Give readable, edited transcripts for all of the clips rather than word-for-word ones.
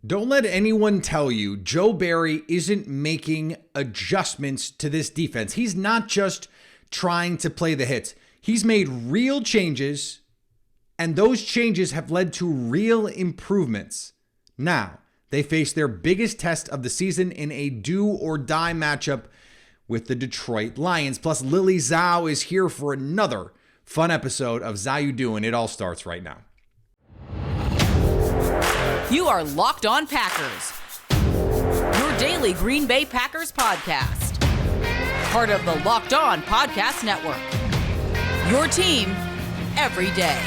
Don't let anyone tell you Joe Barry isn't making adjustments to this defense. He's not just trying to play the hits. He's made real changes, and those changes have led to real improvements. Now, they face their biggest test of the season in a do-or-die matchup with the Detroit Lions. Plus, Lily Zhao is here for another fun episode of Zhao You Doing. It all starts right now. You are Locked On Packers, your daily Green Bay Packers podcast. Part of the Locked On Podcast Network, your team every day.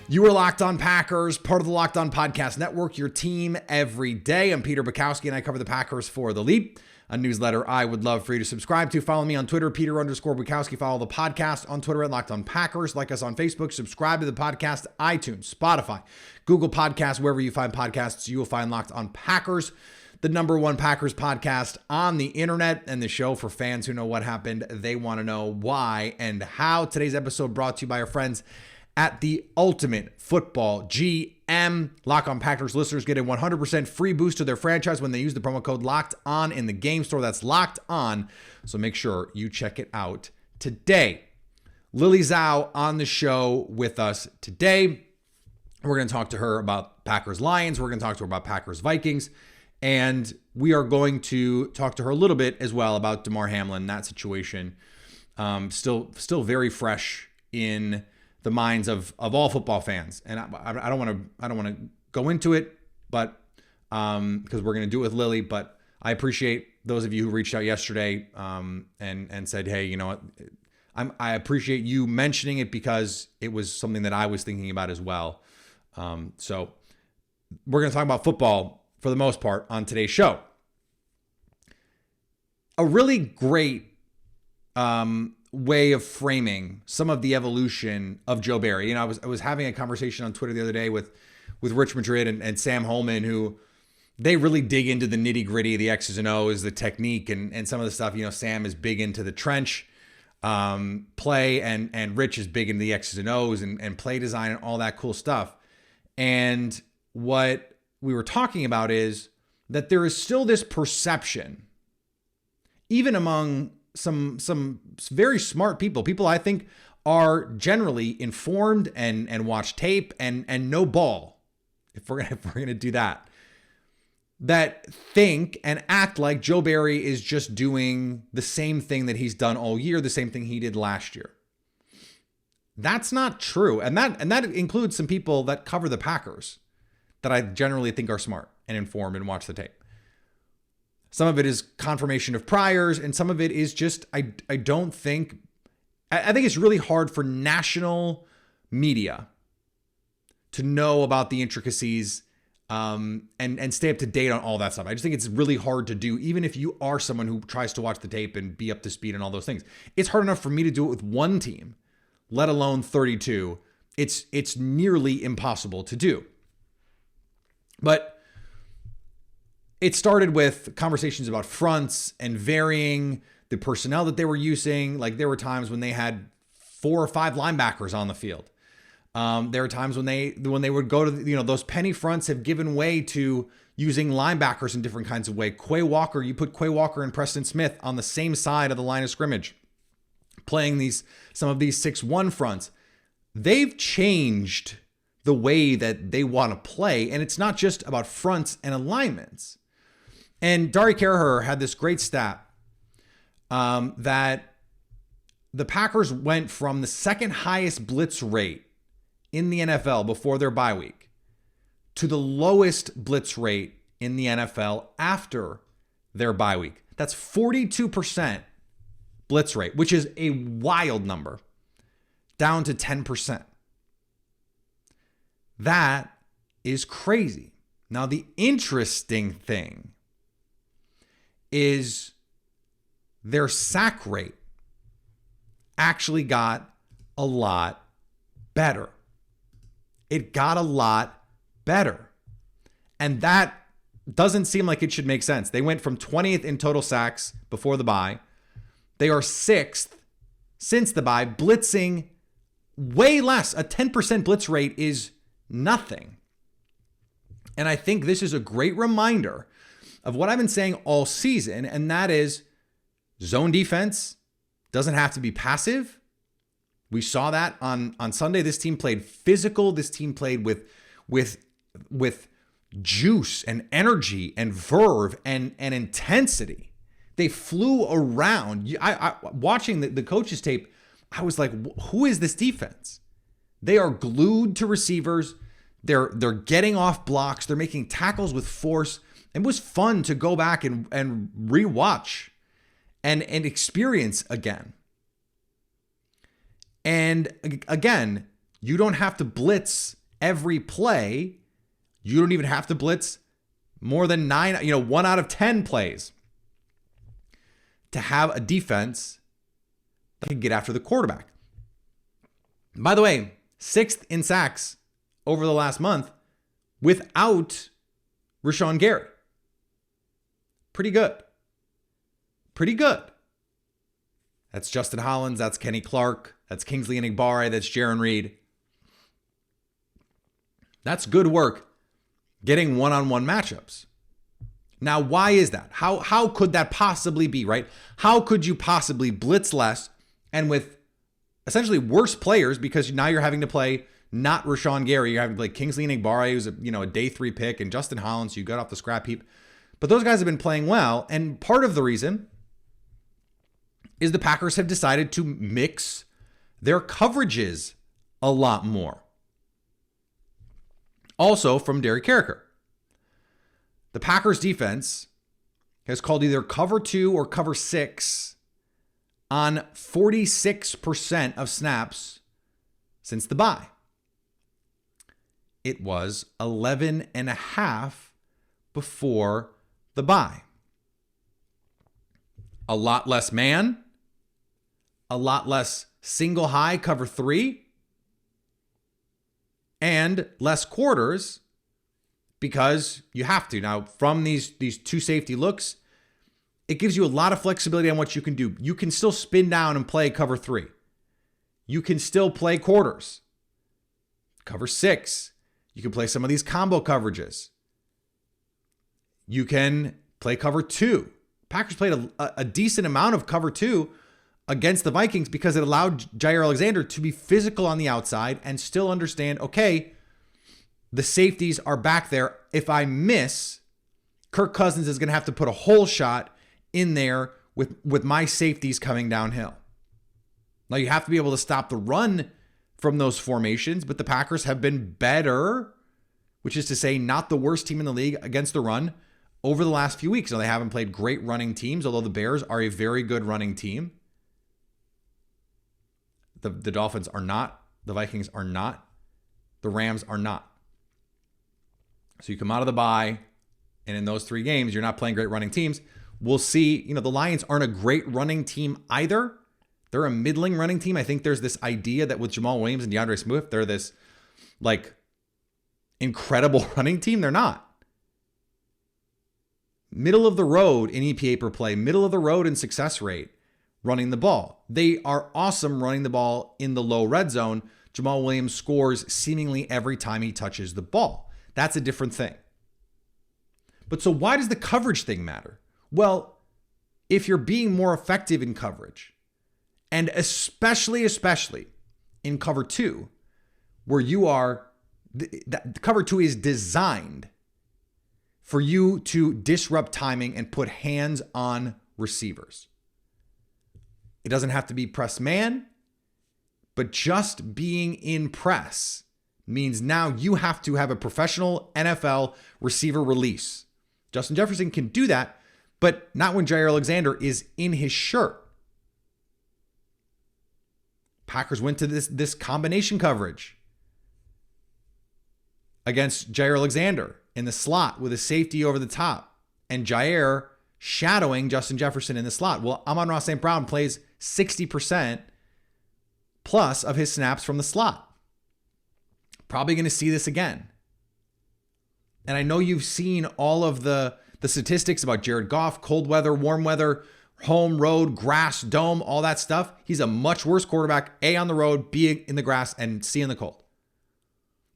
You are Locked On Packers, part of the Locked On Podcast Network, your team every day. I'm Peter Bukowski, and I cover the Packers for The Leap, a newsletter I would love for you to subscribe to. Follow me on Twitter, Peter_Bukowski. Follow the podcast on Twitter at Locked On Packers. Like us on Facebook. Subscribe to the podcast, iTunes, Spotify, Google Podcasts, wherever you find podcasts, you will find Locked On Packers, the number one Packers podcast on the internet, and the show for fans who know what happened. They want to know why and how. Today's episode brought to you by our friends at the Ultimate Football GM. Locked On Packers listeners get a 100% free boost to their franchise when they use the promo code Locked On in the game store. That's Locked On. So make sure you check it out today. Lily Zhao on the show with us today. We're going to talk to her about Packers Lions. We're going to talk to her about Packers Vikings. And we are going to talk to her a little bit as well about Damar Hamlin, that situation. Still very fresh in the minds of all football fans, and I don't want to go into it, but because we're going to do it with Lily. But I appreciate those of you who reached out yesterday and said, hey, you know what, I appreciate you mentioning it because it was something that I was thinking about as well. So we're going to talk about football for the most part on today's show. A really great way of framing some of the evolution of Joe Barry. You know, I was having a conversation on Twitter the other day with Rich Madrid and Sam Holman, who they really dig into the nitty gritty, the X's and O's, the technique, and some of the stuff. You know, Sam is big into the trench play, and Rich is big into the X's and O's and play design and all that cool stuff. And what we were talking about is that there is still this perception, even among some very smart people I think are generally informed and watch tape and know ball, if we're gonna do that think and act like Joe Barry is just doing the same thing that he's done all year, the same thing he did last year. That's not true, and that includes some people that cover the Packers that I generally think are smart and informed and watch the tape. Some of it is confirmation of priors, and some of it is just, I think it's really hard for national media to know about the intricacies and stay up to date on all that stuff. I just think it's really hard to do, even if you are someone who tries to watch the tape and be up to speed and all those things. It's hard enough for me to do it with one team, let alone 32. It's nearly impossible to do. But it started with conversations about fronts and varying the personnel that they were using. Like, there were times when they had 4 or 5 linebackers on the field. There were times when they would go to, those penny fronts have given way to using linebackers in different kinds of way. Quay Walker, you put Quay Walker and Preston Smith on the same side of the line of scrimmage, playing some of these 6-1 fronts. They've changed the way that they want to play, and it's not just about fronts and alignments. And Dari Karaher had this great stat that the Packers went from the second highest blitz rate in the NFL before their bye week to the lowest blitz rate in the NFL after their bye week. That's 42% blitz rate, which is a wild number, down to 10%. That is crazy. Now, the interesting thing is their sack rate actually got a lot better. It got a lot better. And that doesn't seem like it should make sense. They went from 20th in total sacks before the bye. They are 6th since the bye, blitzing way less. A 10% blitz rate is nothing. And I think this is a great reminder of what I've been saying all season, and that is zone defense doesn't have to be passive. We saw that on Sunday. This team played physical. This team played with juice and energy and verve and intensity. They flew around. Watching the coaches tape, I was like, who is this defense? They are glued to receivers. They're getting off blocks. They're making tackles with force. It was fun to go back and rewatch and experience again. And again, you don't have to blitz every play. You don't even have to blitz more than 1 out of 10 plays to have a defense that can get after the quarterback. By the way, 6th in sacks over the last month without Rashawn Gary. Pretty good. Pretty good. That's Justin Hollins. That's Kenny Clark. That's Kingsley Enagbare. That's Jaron Reed. That's good work getting one-on-one matchups. Now, why is that? How could that possibly be, right? How could you possibly blitz less and with essentially worse players, because now you're having to play not Rashawn Gary, you're having to play Kingsley Enagbare, who's a day 3 pick, and Justin Hollins, so you got off the scrap heap. But those guys have been playing well, and part of the reason is the Packers have decided to mix their coverages a lot more. Also from Derek Carricker. The Packers defense has called either cover 2 or cover 6 on 46% of snaps since the bye. It was 11.5 before the bye. A lot less man, a lot less single high cover 3, and less quarters because you have to. Now, from these 2 safety looks, it gives you a lot of flexibility on what you can do. You can still spin down and play cover 3. You can still play quarters. Cover 6. You can play some of these combo coverages. You can play cover 2. Packers played a decent amount of cover 2 against the Vikings because it allowed Jaire Alexander to be physical on the outside and still understand, okay, the safeties are back there. If I miss, Kirk Cousins is going to have to put a whole shot in there with my safeties coming downhill. Now, you have to be able to stop the run from those formations, but the Packers have been better, which is to say not the worst team in the league against the run over the last few weeks. Now, they haven't played great running teams, although the Bears are a very good running team. The Dolphins are not. The Vikings are not. The Rams are not. So you come out of the bye, and in those 3 games, you're not playing great running teams. We'll see. The Lions aren't a great running team either. They're a middling running team. I think there's this idea that with Jamal Williams and DeAndre Swift, they're this incredible running team. They're not. Middle of the road in EPA per play, middle of the road in success rate running the ball. They are awesome running the ball in the low red zone. Jamal Williams scores seemingly every time he touches the ball. That's a different thing. But so why does the coverage thing matter? Well, if you're being more effective in coverage, and especially in cover 2, where you are, cover 2 is designed for you to disrupt timing and put hands on receivers. It doesn't have to be press man, but just being in press means now you have to have a professional NFL receiver release. Justin Jefferson can do that, but not when Jaire Alexander is in his shirt. Packers went to this combination coverage against Jaire Alexander in the slot with a safety over the top and Jaire shadowing Justin Jefferson in the slot. Well, Amon-Ra St. Brown plays 60% plus of his snaps from the slot. Probably going to see this again. And I know you've seen all of the statistics about Jared Goff, cold weather, warm weather, home, road, grass, dome, all that stuff. He's a much worse quarterback, A, on the road, B, in the grass, and C, in the cold.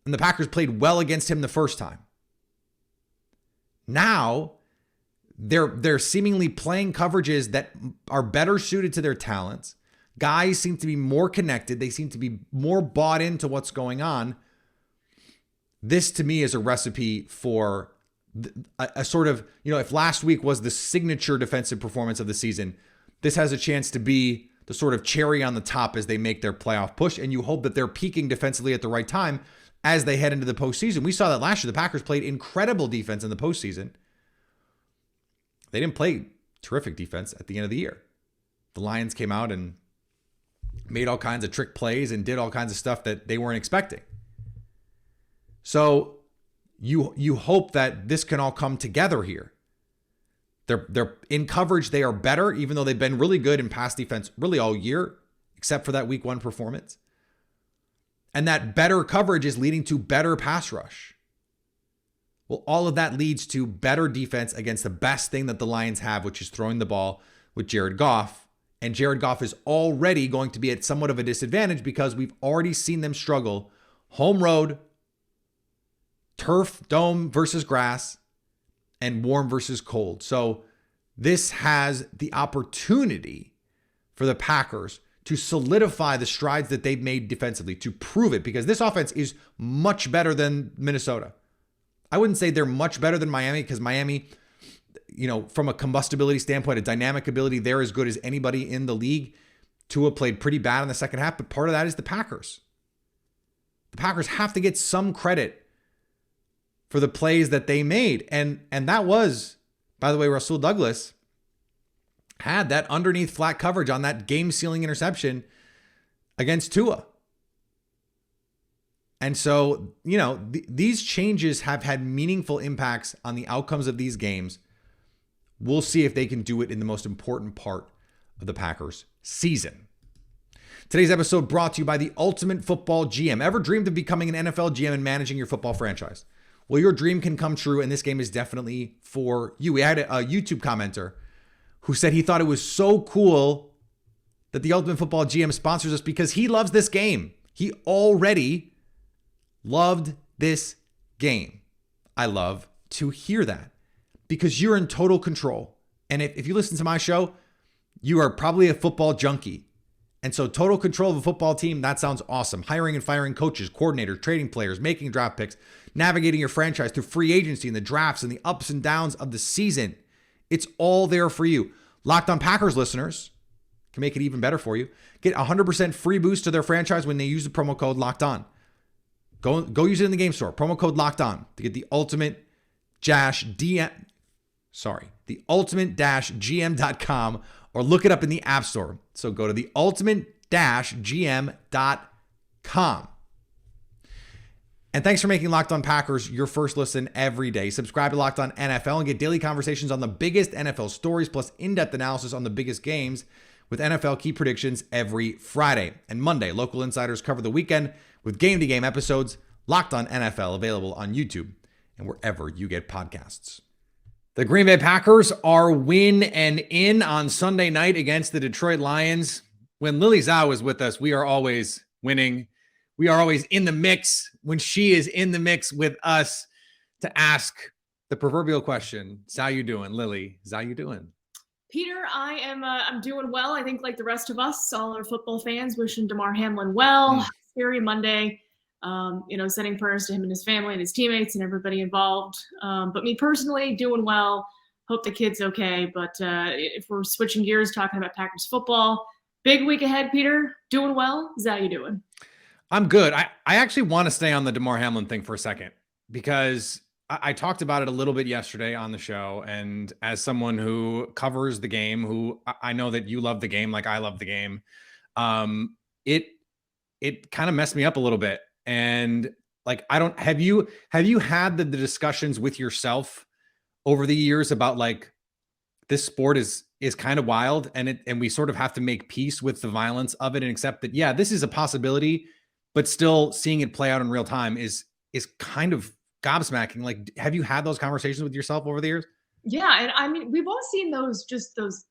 And the Packers played well against him the first time. Now, they're seemingly playing coverages that are better suited to their talents. Guys seem to be more connected. They seem to be more bought into what's going on. This, to me, is a recipe for a sort of, if last week was the signature defensive performance of the season, this has a chance to be the sort of cherry on the top as they make their playoff push. And you hope that they're peaking defensively at the right time as they head into the postseason. We saw that last year. The Packers played incredible defense in the postseason. They didn't play terrific defense at the end of the year. The Lions came out and made all kinds of trick plays and did all kinds of stuff that they weren't expecting. So you hope that this can all come together here. They're in coverage. They are better, even though they've been really good in pass defense really all year, except for that week 1 performance. And that better coverage is leading to better pass rush. Well, all of that leads to better defense against the best thing that the Lions have, which is throwing the ball with Jared Goff. And Jared Goff is already going to be at somewhat of a disadvantage because we've already seen them struggle home, road, turf, dome versus grass, and warm versus cold. So this has the opportunity for the Packers to solidify the strides that they've made defensively, to prove it, because this offense is much better than Minnesota. I wouldn't say they're much better than Miami, because Miami, from a combustibility standpoint, a dynamic ability, they're as good as anybody in the league. Tua played pretty bad in the second half, but part of that is the Packers. The Packers have to get some credit for the plays that they made. And that was, by the way, Rasul Douglas had that underneath flat coverage on that game-sealing interception against Tua. And so, these changes have had meaningful impacts on the outcomes of these games. We'll see if they can do it in the most important part of the Packers season. Today's episode brought to you by the Ultimate Football GM. Ever dreamed of becoming an NFL GM and managing your football franchise? Well, your dream can come true, and this game is definitely for you. We had a YouTube commenter who said he thought it was so cool that the Ultimate Football GM sponsors us because he loves this game. He already loved this game. I love to hear that because you're in total control. And if you listen to my show, you are probably a football junkie. And so total control of a football team, that sounds awesome. Hiring and firing coaches, coordinators, trading players, making draft picks, navigating your franchise through free agency and the drafts and the ups and downs of the season. It's all there for you. Locked On Packers listeners can make it even better for you. Get 100% free boost to their franchise when they use the promo code Locked On. Go use it in the game store. Promo code Locked On to get the ultimate-gm.com, or look it up in the App Store. So go to the ultimate-gm.com. And thanks for making Locked On Packers your first listen every day. Subscribe to Locked On NFL and get daily conversations on the biggest NFL stories, plus in-depth analysis on the biggest games with NFL key predictions every Friday. And Monday, local insiders cover the weekend with game-to-game episodes. Locked On NFL, available on YouTube and wherever you get podcasts. The Green Bay Packers are win and in on Sunday night against the Detroit Lions. When Lily Zhao is with us, we are always winning. We are always in the mix when she is in the mix with us to ask the proverbial question. How you doing, Lily? How you doing? Peter, I'm doing well. I think like the rest of us, all our football fans, wishing Damar Hamlin well. Scary Monday. Sending prayers to him and his family and his teammates and everybody involved. But me personally, doing well. Hope the kid's okay. But if we're switching gears, talking about Packers football, big week ahead, Peter. Doing well. How you doing? I'm good. I actually want to stay on the Damar Hamlin thing for a second because I talked about it a little bit yesterday on the show. And as someone who covers the game, who I know that you love the game like I love the game, it kind of messed me up a little bit. And like, have you had the discussions with yourself over the years about like, this sport is kind of wild and we sort of have to make peace with the violence of it and accept that, yeah, this is a possibility, but still seeing it play out in real time is kind of gobsmacking. Like, have you had those conversations with yourself over the years? Yeah, and I mean, we've all seen those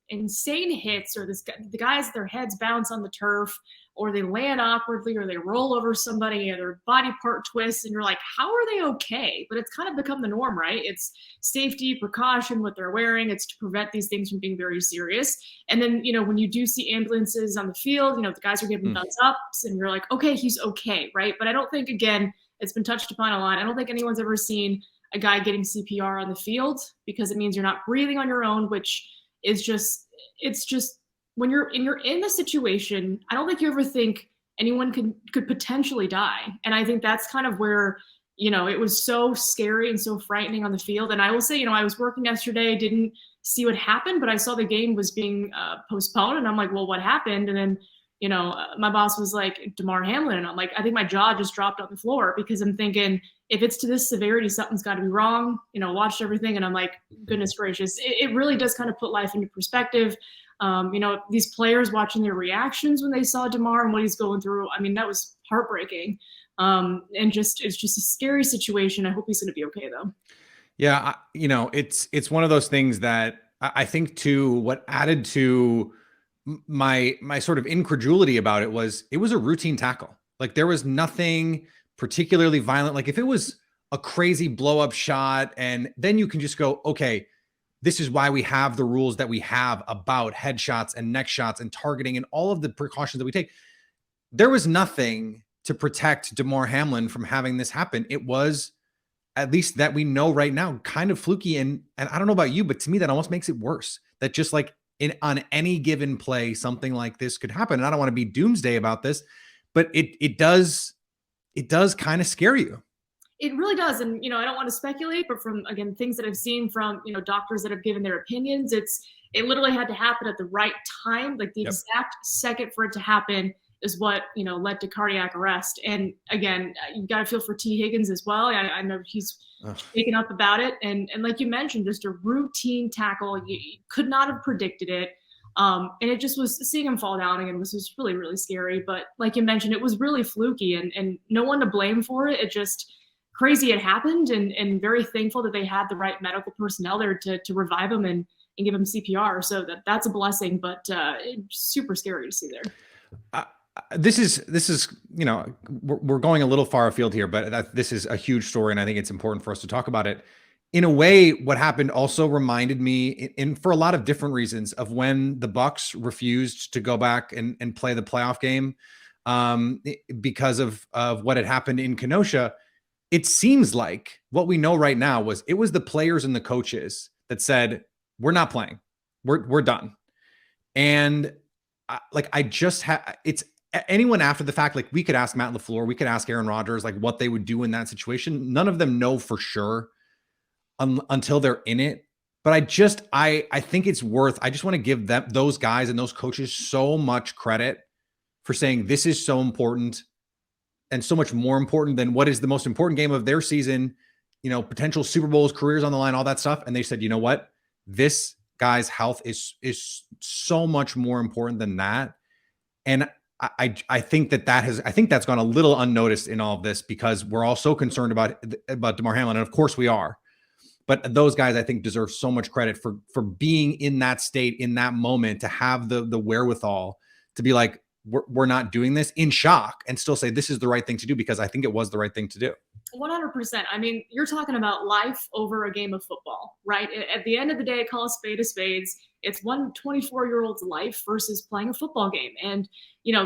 insane hits, or the guys, their heads bounce on the turf, or they land awkwardly, or they roll over somebody, or their body part twists, and you're like, how are they okay? But it's kind of become the norm, right? It's safety, precaution, what they're wearing. It's to prevent these things from being very serious. And then, when you do see ambulances on the field, the guys are giving thumbs ups, and you're like, okay, he's okay, right? But I don't think, again, it's been touched upon a lot. I don't think anyone's ever seen a guy getting CPR on the field, because it means you're not breathing on your own, which is it's just when you're in the situation, I don't think you ever think anyone could potentially die. And I think that's kind of where, it was so scary and so frightening on the field. And I will say, I was working yesterday, didn't see what happened, but I saw the game was being postponed, and I'm like, well, what happened? And then my boss was like, Damar Hamlin. And I'm like, I think my jaw just dropped on the floor, because I'm thinking, if it's to this severity, something's got to be wrong. Watched everything, and I'm like, goodness gracious, it really does kind of put life into perspective. These players watching their reactions when they saw Damar and what he's going through, I mean, that was heartbreaking. And it's just a scary situation. I hope he's going to be okay, though. Yeah, it's one of those things that I think too, what added to my sort of incredulity about it was a routine tackle. Like, there was nothing particularly violent. Like, if it was a crazy blow up shot, and then you can just go, okay, this is why we have the rules that we have about headshots and neck shots and targeting and all of the precautions that we take. There was nothing to protect Damar Hamlin from having this happen. It was, at least that we know right now, kind of fluky. And I don't know about you, but to me, that almost makes it worse. That just like on any given play, something like this could happen. And I don't want to be doomsday about this, but it does kind of scare you. It really does. And, I don't want to speculate, but from, again, things that I've seen from, doctors that have given their opinions, it literally had to happen at the right time. Like, the exact second for it to happen is what, led to cardiac arrest. And again, you got to feel for T. Higgins as well. I know he's shaken up about it. And like you mentioned, just a routine tackle. You could not have predicted it. And it just was, seeing him fall down again was just really, really scary. But like you mentioned, it was really fluky, and no one to blame for it. It just crazy it happened, and very thankful that they had the right medical personnel there to revive him and give him CPR. So that's a blessing, but super scary to see there. This is, we're going a little far afield here, but this is a huge story, and I think it's important for us to talk about it. In a way, what happened also reminded me, and for a lot of different reasons, of when the Bucs refused to go back and play the playoff game because of what had happened in Kenosha. It seems like what we know right now was it was the players and the coaches that said, we're not playing. We're done. And it's anyone after the fact, like, we could ask Matt LaFleur, we could ask Aaron Rodgers, like, what they would do in that situation. None of them know for sure until they're in it. But I think it's worth, I just want to give those guys and those coaches so much credit for saying this is so important, and so much more important than what is the most important game of their season, potential Super Bowls, careers on the line, all that stuff. And they said, you know what? This guy's health is so much more important than that. And I think that's gone a little unnoticed in all of this, because we're all so concerned about Damar Hamlin. And of course we are, but those guys, I think, deserve so much credit for being in that state, in that moment, to have the wherewithal to be like, we're not doing this, in shock, and still say this is the right thing to do, because I think it was the right thing to do. 100%. I mean, you're talking about life over a game of football, right? At the end of the day, call a spade a spades. It's one 24-year-old's life versus playing a football game. And,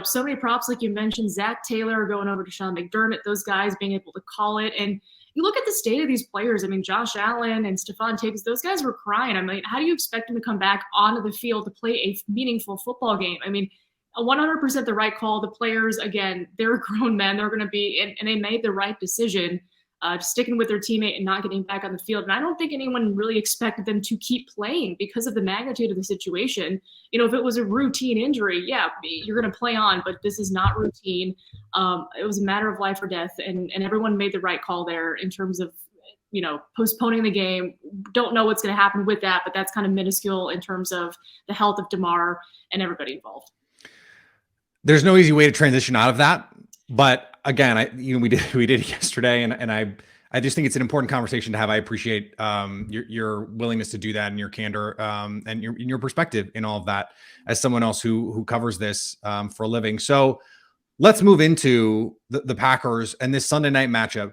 so many props, like you mentioned, Zach Taylor going over to Sean McDermott, those guys being able to call it. And you look at the state of these players. I mean, Josh Allen and Stephon Diggs, those guys were crying. I mean, how do you expect them to come back onto the field to play a meaningful football game? I mean, 100% the right call. The players, again, they're grown men. They're going to be, and they made the right decision, sticking with their teammate and not getting back on the field. And I don't think anyone really expected them to keep playing because of the magnitude of the situation. If it was a routine injury, yeah, you're going to play on, but this is not routine. It was a matter of life or death, and everyone made the right call there in terms of, postponing the game. Don't know what's going to happen with that, but that's kind of minuscule in terms of the health of Damar and everybody involved. There's no easy way to transition out of that. But again, we did yesterday, and I I just think it's an important conversation to have. I appreciate your willingness to do that and your candor and your perspective in all of that as someone else who covers this for a living. So let's move into the Packers and this Sunday night matchup.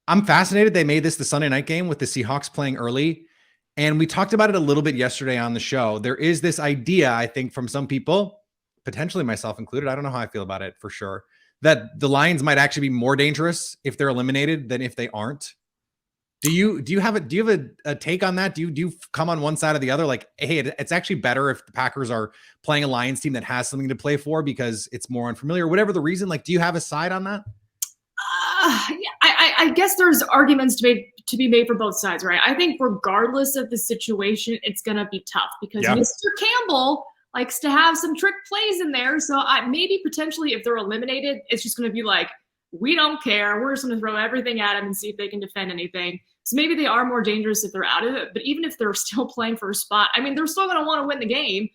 I'm fascinated they made this the Sunday night game with the Seahawks playing early. And we talked about it a little bit yesterday on the show. There is this idea, I think, from some people, potentially myself included, I don't know how I feel about it for sure, that the Lions might actually be more dangerous if they're eliminated than if they aren't. Do you have a take on that? Do you come on one side or the other? Like, hey, it's actually better if the Packers are playing a Lions team that has something to play for because it's more unfamiliar, whatever the reason. Like, do you have a side on that? I guess there's arguments to be made for both sides, right? I think regardless of the situation, it's going to be tough because Mr. Campbell likes to have some trick plays in there. So maybe potentially if they're eliminated, it's just going to be like, we don't care. We're just going to throw everything at them and see if they can defend anything. So maybe they are more dangerous if they're out of it. But even if they're still playing for a spot, I mean, they're still going to want to win the game.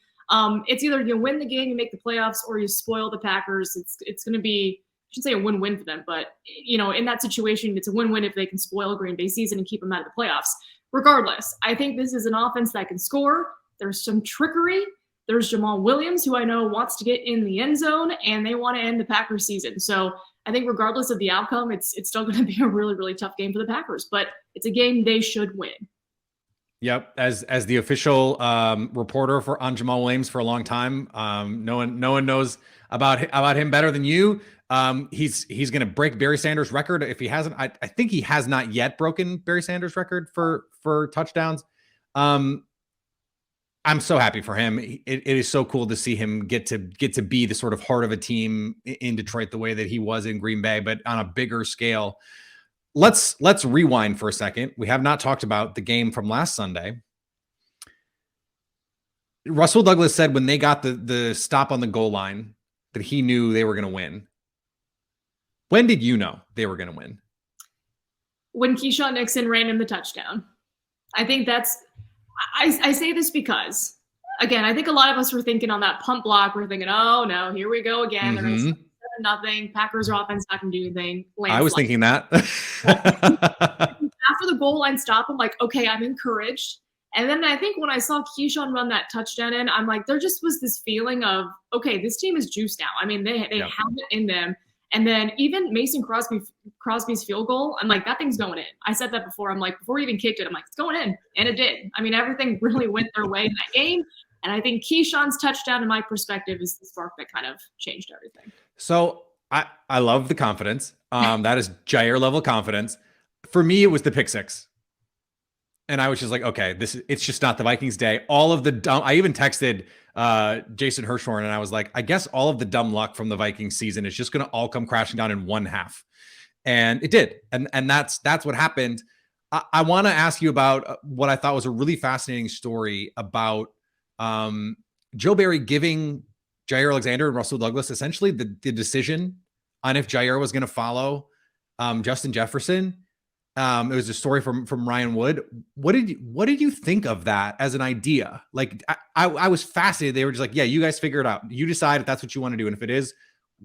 It's either you win the game, you make the playoffs, or you spoil the Packers. It's going to be, I shouldn't say a win-win for them, but in that situation, it's a win-win if they can spoil Green Bay season and keep them out of the playoffs. Regardless, I think this is an offense that can score. There's some trickery. There's Jamal Williams, who I know wants to get in the end zone, and they want to end the Packers season. So I think regardless of the outcome, it's still going to be a really, really tough game for the Packers, but it's a game they should win. Yep. As the official reporter on Jamal Williams for a long time, no one knows about him better than you. He's going to break Barry Sanders' record if he hasn't. I think he has not yet broken Barry Sanders' record for touchdowns. I'm so happy for him. It is so cool to see him get to be the sort of heart of a team in Detroit the way that he was in Green Bay, but on a bigger scale. Let's rewind for a second. We have not talked about the game from last Sunday. Russell Douglas said when they got the stop on the goal line that he knew they were going to win. When did you know they were going to win? When Keyshawn Nixon ran in the touchdown. I think that's I say this because, again, I think a lot of us were thinking on that punt block, we're thinking, oh no, here we go again. They're going to nothing. Packers offense not going to do anything. I was thinking that. After the goal line stop, I'm like, okay, I'm encouraged. And then I think when I saw Keyshawn run that touchdown in, I'm like, there just was this feeling of, okay, this team is juiced now. I mean, they have it in them. And then even Mason Crosby's field goal, I'm like, that thing's going in. I said that before. I'm like, before he even kicked it, I'm like, it's going in. And it did. I mean, everything really went their way in that game. And I think Keyshawn's touchdown, in my perspective, is the spark that kind of changed everything. So I love the confidence. That is Jaire level confidence. For me, it was the pick six. And I was just like, okay, it's just not the Vikings day. All of the dumb, I even texted Jason Hirschhorn and I was like, I guess all of the dumb luck from the Vikings season is just going to all come crashing down in one half. And it did. And that's what happened. I want to ask you about what I thought was a really fascinating story about Joe Barry giving Jaire Alexander and Russell Douglas essentially the decision on if Jaire was going to follow Justin Jefferson. It was a story from Ryan Wood. What did you think of that as an idea? Like, I was fascinated. They were just like, yeah, you guys figure it out. You decide if that's what you want to do. And if it is,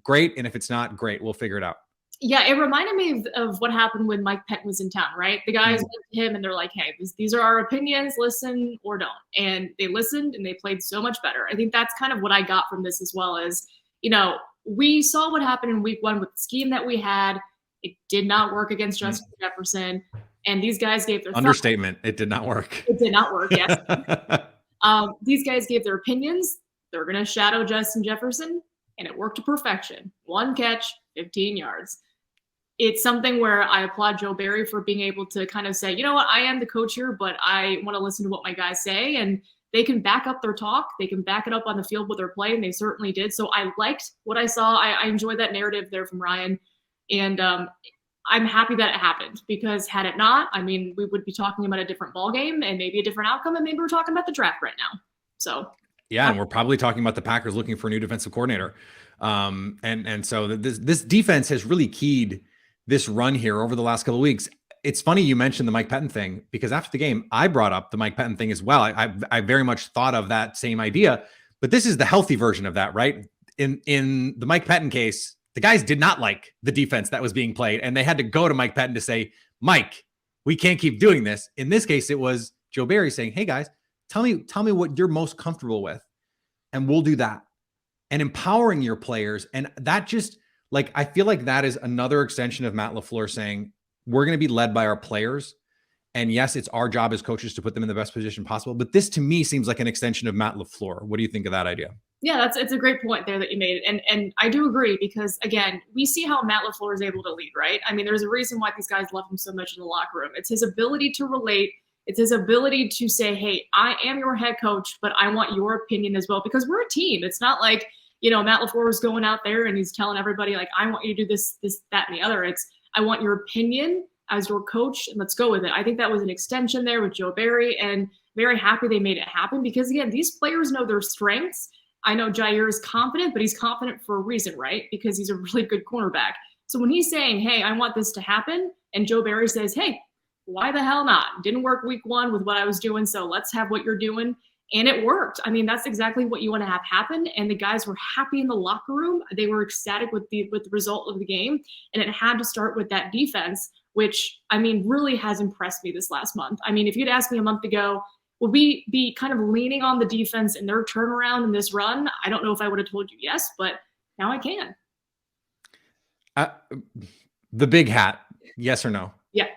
great. And if it's not, great. We'll figure it out. Yeah, it reminded me of what happened when Mike Pettin was in town, right? The guys went to him and they're like, hey, these are our opinions, listen or don't. And they listened and they played so much better. I think that's kind of what I got from this as well as, we saw what happened in week one with the scheme that we had. It did not work against Justin Jefferson. And these guys gave their understatement. It did not work. It did not work, yes. These guys gave their opinions. They're going to shadow Justin Jefferson, and it worked to perfection. 1 catch, 15 yards. It's something where I applaud Joe Barry for being able to kind of say, you know what, I am the coach here, but I want to listen to what my guys say. And they can back up their talk. They can back it up on the field with their play, and they certainly did. So I liked what I saw. I enjoyed that narrative there from Ryan. And I'm happy that it happened because had it not, I mean, we would be talking about a different ball game and maybe a different outcome. And maybe we're talking about the draft right now. So, yeah. And we're probably talking about the Packers looking for a new defensive coordinator. And so this defense has really keyed this run here over the last couple of weeks. It's funny you mentioned the Mike Pettin thing because after the game, I brought up the Mike Pettin thing as well. I very much thought of that same idea, but this is the healthy version of that, right? In the Mike Pettin case, the guys did not like the defense that was being played, and they had to go to Mike Pettin to say, Mike, we can't keep doing this. In this case, it was Joe Barry saying, hey guys, tell me what you're most comfortable with, and we'll do that. And empowering your players. And that just, like, I feel like that is another extension of Matt LaFleur saying, we're going to be led by our players. And yes, it's our job as coaches to put them in the best position possible. But this to me seems like an extension of Matt LaFleur. What do you think of that idea? Yeah, it's a great point there that you made. And I do agree, because again, we see how Matt LaFleur is able to lead, right? I mean, there's a reason why these guys love him so much in the locker room. It's his ability to relate. It's his ability to say, hey, I am your head coach, but I want your opinion as well, because we're a team. It's not like, Matt LaFleur is going out there and he's telling everybody, like, I want you to do this, that, and the other. It's, I want your opinion as your coach, and let's go with it. I think that was an extension there with Joe Barry, and very happy they made it happen, because again, these players know their strengths. I know Jaire is confident, but he's confident for a reason, right? Because he's a really good cornerback. So when he's saying, hey, I want this to happen, and Joe Barry says, hey, why the hell not? Didn't work week 1 with what I was doing, so let's have what you're doing. And it worked. I mean, that's exactly what you want to have happen. And the guys were happy in the locker room. They were ecstatic with the result of the game. And it had to start with that defense, which, I mean, really has impressed me this last month. I mean, if you'd asked me a month ago, would we be kind of leaning on the defense and their turnaround in this run? I don't know if I would have told you yes, but now I can. The big hat, yes or no? Yeah.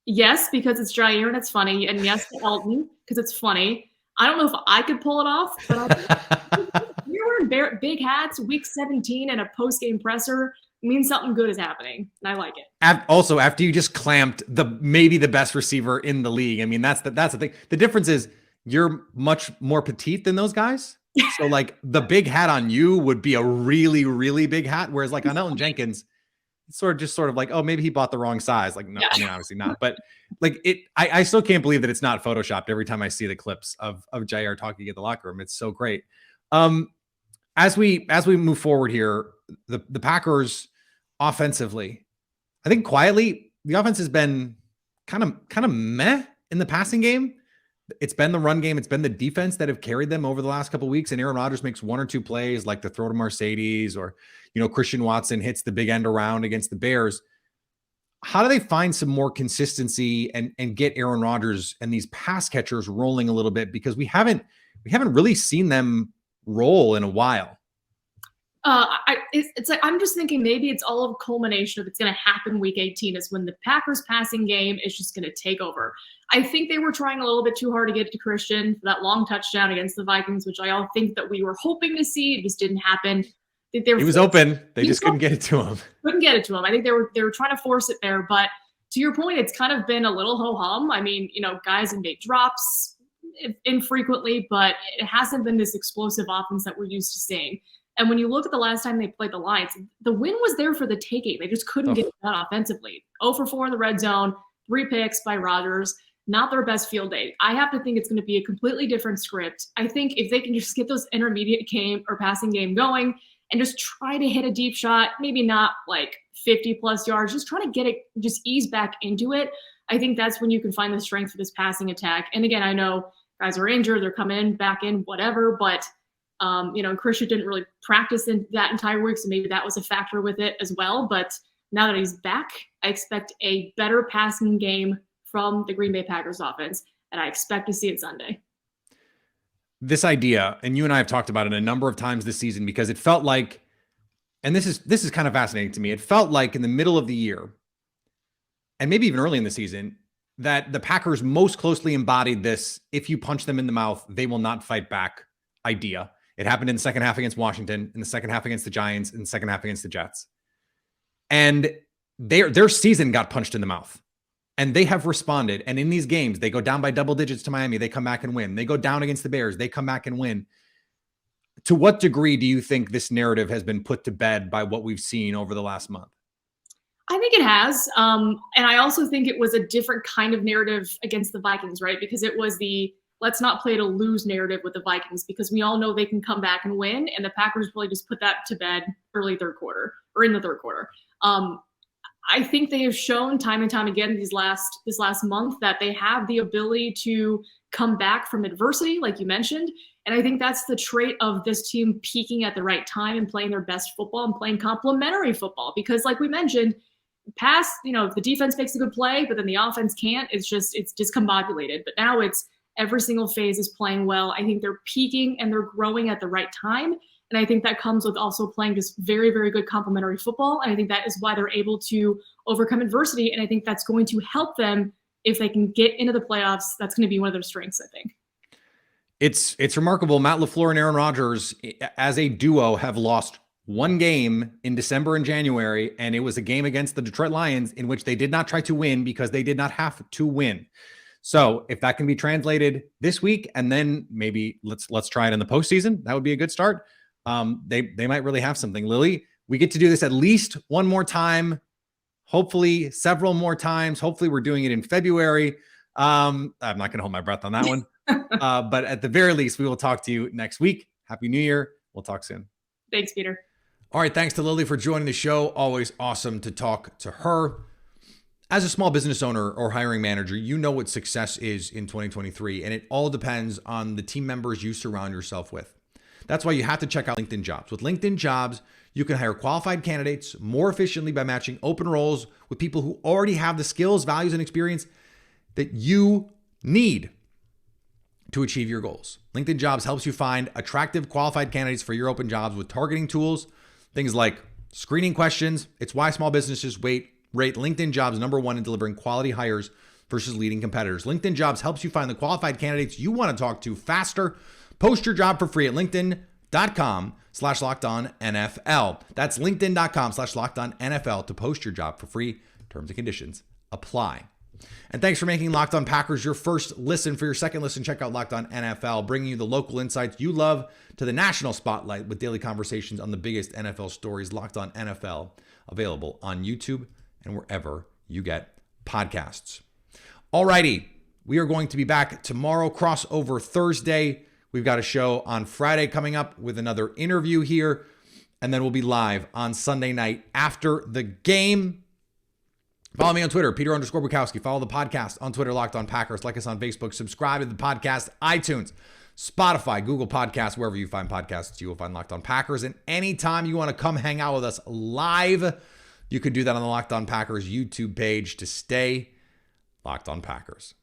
Yes, because it's Jaire and it's funny. And yes to Elton, because it's funny. I don't know if I could pull it off, but you're wearing big hats week 17 and a post-game presser means something good is happening, and I like it. Also, after you just clamped maybe the best receiver in the league. I mean, that's the thing. The difference is you're much more petite than those guys. So like the big hat on you would be a really, really big hat. Whereas like on Elton Jenkins, it's sort of like, oh, maybe he bought the wrong size. Like, no, yeah. I mean, obviously not. But like I still can't believe that it's not Photoshopped every time I see the clips of Jaire talking in the locker room. It's so great. As we move forward here, the Packers offensively, I think quietly the offense has been kind of meh in the passing game. It's been the run game. It's been the defense that have carried them over the last couple of weeks. And Aaron Rodgers makes 1 or 2 plays, like the throw to Mercedes, or, Christian Watson hits the big end around against the Bears. How do they find some more consistency and get Aaron Rodgers and these pass catchers rolling a little bit? Because we haven't really seen them roll in a while. It's like, I'm just thinking maybe it's all of a culmination of it's going to happen week 18 is when the Packers passing game is just going to take over. I think they were trying a little bit too hard to get to Christian for that long touchdown against the Vikings, which I all think that we were hoping to see. It just didn't happen. He was open. They just couldn't get it to him. Couldn't get it to him. I think they were trying to force it there. But to your point, it's kind of been a little ho-hum. I mean, guys have made drops infrequently, but it hasn't been this explosive offense that we're used to seeing. And when you look at the last time they played the Lions, the win was there for the taking. They just couldn't get it done offensively. 0 for 4 in the red zone, 3 picks by Rodgers, not their best field day. I have to think it's going to be a completely different script. I think if they can just get those intermediate game or passing game going and just try to hit a deep shot, maybe not like 50 plus yards, just try to get it, just ease back into it. I think that's when you can find the strength for this passing attack. And again, I know guys are injured, they're coming back in, whatever, but Christian didn't really practice in that entire week, so maybe that was a factor with it as well. But now that he's back, I expect a better passing game from the Green Bay Packers offense, and I expect to see it Sunday. This idea, and you and I have talked about it a number of times this season, because it felt like, and this is kind of fascinating to me, it felt like in the middle of the year, and maybe even early in the season, that the Packers most closely embodied this, if you punch them in the mouth, they will not fight back idea. It happened in the second half against Washington, in the second half against the Giants, in the second half against the Jets. And their season got punched in the mouth. And they have responded. And in these games, they go down by double digits to Miami. They come back and win. They go down against the Bears. They come back and win. To what degree do you think this narrative has been put to bed by what we've seen over the last month? I think it has. And I also think it was a different kind of narrative against the Vikings, right? Because it was the let's not play to lose narrative with the Vikings, because we all know they can come back and win. And the Packers really just put that to bed early third quarter or in the third quarter. I think they have shown time and time again this last month that they have the ability to come back from adversity, like you mentioned, And I think that's the trait of this team peaking at the right time and playing their best football and playing complementary football. Because like we mentioned, past, if the defense makes a good play, but then the offense can't, it's discombobulated. But now it's every single phase is playing well. I think they're peaking and they're growing at the right time. And I think that comes with also playing just very, very good complementary football. And I think that is why they're able to overcome adversity. And I think that's going to help them if they can get into the playoffs. That's going to be one of their strengths, I think. It's remarkable. Matt LaFleur and Aaron Rodgers, as a duo, have lost one game in December and January, and it was a game against the Detroit Lions in which they did not try to win because they did not have to win. So if that can be translated this week, and then maybe let's try it in the postseason, that would be a good start. They might really have something. Lily, we get to do this at least one more time, hopefully several more times. Hopefully we're doing it in February. I'm not going to hold my breath on that one. But at the very least, we will talk to you next week. Happy New Year. We'll talk soon. Thanks, Peter. All right. Thanks to Lily for joining the show. Always awesome to talk to her. As a small business owner or hiring manager, you know what success is in 2023, and it all depends on the team members you surround yourself with. That's why you have to check out LinkedIn Jobs. With LinkedIn Jobs, you can hire qualified candidates more efficiently by matching open roles with people who already have the skills, values, and experience that you need to achieve your goals. LinkedIn Jobs helps you find attractive, qualified candidates for your open jobs with targeting tools, things like screening questions. It's why small businesses rate LinkedIn Jobs #1 in delivering quality hires versus leading competitors. LinkedIn Jobs helps you find the qualified candidates you want to talk to faster. Post your job for free at linkedin.com/LockedOnNFL. That's linkedin.com/LockedOnNFL to post your job for free. Terms and conditions apply. And thanks for making Locked On Packers your first listen. For your second listen, check out Locked On NFL, bringing you the local insights you love to the national spotlight with daily conversations on the biggest NFL stories. Locked On NFL, available on YouTube and wherever you get podcasts. Alrighty, we are going to be back tomorrow, crossover Thursday. We've got a show on Friday coming up with another interview here, and then we'll be live on Sunday night after the game. Follow me on Twitter, Peter_Bukowski. Follow the podcast on Twitter, Locked On Packers. Like us on Facebook. Subscribe to the podcast, iTunes, Spotify, Google Podcasts, wherever you find podcasts, you will find Locked On Packers. And anytime you want to come hang out with us live, you can do that on the Locked On Packers YouTube page to stay Locked On Packers.